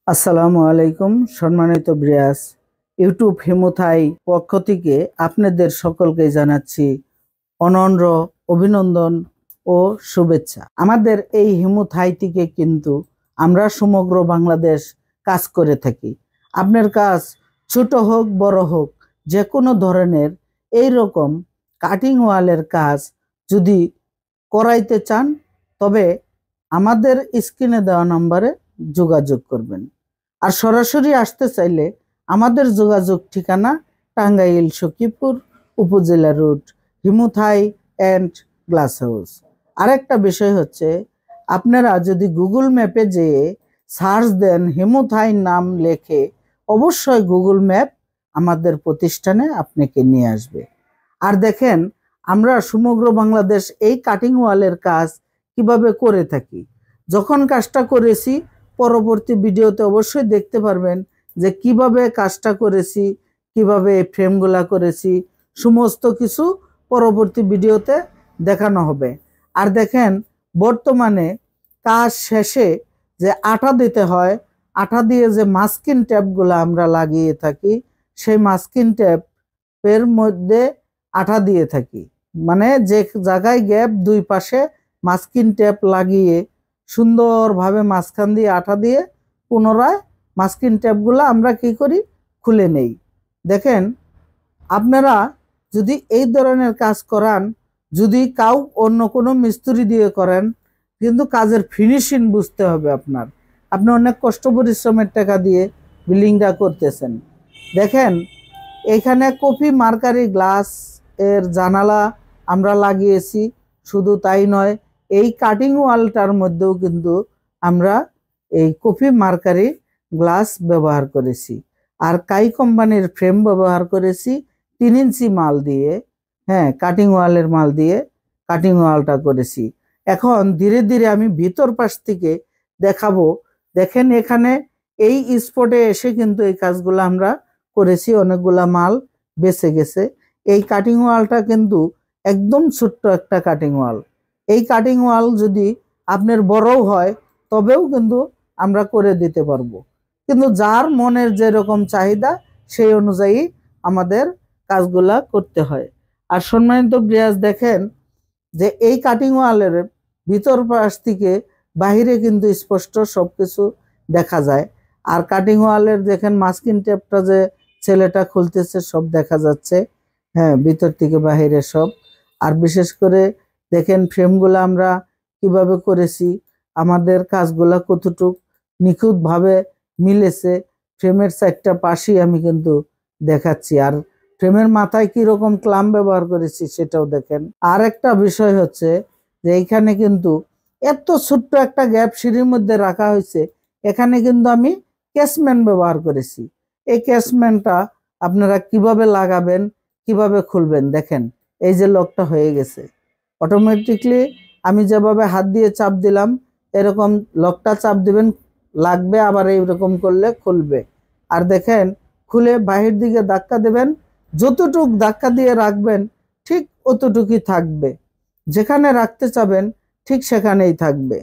আসসালামু আলাইকুম সম্মানিত ব্রিয়াস ইউটিউব হিমুথাই পক্ষ থেকে আপনাদের সকলকে জানাচ্ছি অনন্র অভিনন্দন ও শুভেচ্ছা। আমাদের এই হিমুথাই থেকে কিন্তু আমরা সমগ্র বাংলাদেশ কাজ করে থাকি। আপনার কাজ ছোট হোক বড় হোক যে কোনো ধরনের এই রকম কাটিং ওয়ালের কাজ যদি করাইতে চান তবে আমাদের স্ক্রিনে দেওয়া নম্বরে যোগাযোগ করবেন। আর সরাসরি আসতে চাইলে আমাদের যোগাযোগ ঠিকানা টাঙ্গাইল সখীপুর উপজেলা রোড হিমুথাই অ্যান্ড গ্লাস হাউস। আরেকটা বিষয় হচ্ছে আপনারা যদি গুগল ম্যাপে যেয়ে সার্চ দেন হিমুথাই নাম লেখে অবশ্যই গুগল ম্যাপ আমাদের প্রতিষ্ঠানে আপনাকে নিয়ে আসবে। আর দেখেন আমরা সমগ্র বাংলাদেশ এই কাটিং ওয়ালের কাজ কিভাবে করে থাকি। যখন কাজটা করেছি পরবর্তী ভিডিওতে অবশ্যই দেখতে পারবেন যে কিভাবে কাজটা করেছি, কিভাবে এই ফ্রেমগুলা করেছি, সমস্ত কিছু পরবর্তী ভিডিওতে দেখানো হবে। আর দেখেন বর্তমানে কাজ শেষে যে আঠা দিতে হয়, আঠা দিয়ে যে মাস্কিং ট্যাপগুলো আমরা লাগিয়ে থাকি সেই মাস্কিং ট্যাপের মধ্যে আঠা দিয়ে থাকি, মানে যে জায়গায় গ্যাপ দুই পাশে মাস্কিং ট্যাপ লাগিয়ে সুন্দরভাবে মাঝখান দিয়ে আঠা দিয়ে পুনরায় মাস্কিং ট্যাপগুলো আমরা কি করি খুলে নেই। দেখেন আপনারা যদি এই ধরনের কাজ করান, যদি কাউ অন্য কোনো মিস্ত্রি দিয়ে করেন, কিন্তু কাজের ফিনিশিং বুঝতে হবে আপনি অনেক কষ্ট পরিশ্রমের টাকা দিয়ে বিল্ডিংটা করতেছেন। দেখেন এখানে কফি মার্কারি গ্লাস এর জানালা আমরা লাগিয়েছি। শুধু তাই নয়, এই কাটিং ওয়ালটার মধ্যেও কিন্তু আমরা এই কফি মার্কারি গ্লাস ব্যবহার করেছি। আর কাই কোম্পানির ফ্রেম ব্যবহার করেছি 3 ইঞ্চি মাল দিয়ে, কাটিং ওয়ালের মাল দিয়ে কাটিং ওয়ালটা করেছি। এখন ধীরে ধীরে আমি ভিতর পাশ থেকে দেখাবো। দেখেন এখানে এই স্পটে এসে কিন্তু এই কাজগুলো আমরা করেছি, অনেকগুলা মাল বেঁচে গেছে। এই কাটিং ওয়ালটা কিন্তু একদম ছোট্ট একটা কাটিং ওয়াল। এই কাটিং ওয়াল যদি আপনার বড়ও হয় তবেও কিন্তু আমরা করে দিতে পারবো, কিন্তু যার মনের যেরকম চাহিদা সেই অনুযায়ী আমাদের কাজগুলা করতে হয়। আর সম্মানিত ব্রিয়াস দেখেন যে এই কাটিং ওয়ালের ভিতর পাশ থেকে বাহিরে কিন্তু স্পষ্ট সবকিছু দেখা যায়। আর কাটিং ওয়ালের দেখেন মাস্কিং টেপটা যে ছেলেটা খুলতেছে সব দেখা যাচ্ছে, ভিতর থেকে বাহিরে সব। আর বিশেষ করে দেখেন ফ্রেমগুলো আমরা কিভাবে করেছি, আমাদের কাজগুলা কতটুক নিখুঁতভাবে মিলেছে। ফ্রেমের 4টা পাশেই আমি কিন্তু দেখাচ্ছি। আর ফ্রেমের মাথায় কিরকম ক্লাম ব্যবহার করেছি সেটাও দেখেন। আর একটা বিষয় হচ্ছে যে এইখানে কিন্তু এত ছোট্ট একটা গ্যাপ সিঁড়ির মধ্যে রাখা হয়েছে, এখানে কিন্তু আমি ক্যাশম্যান ব্যবহার করেছি। এই ক্যাশম্যানটা আপনারা কিভাবে লাগাবেন, কিভাবে খুলবেন, দেখেন এই যে লকটা হয়ে গেছে অটোমেটিকলি। আমি যেভাবে হাত দিয়ে চাপ দিলাম এরকম লকটা চাপ দিবেন, লাগবে, আবার এইরকম করলে খুলবে। আর দেখেন খুলে বাহির দিকে ধাক্কা দেবেন, যতটুক ধাক্কা দিয়ে রাখবেন ঠিক অতটুকুই থাকবে, যেখানে রাখতে চাবেন ঠিক সেখানেই থাকবে।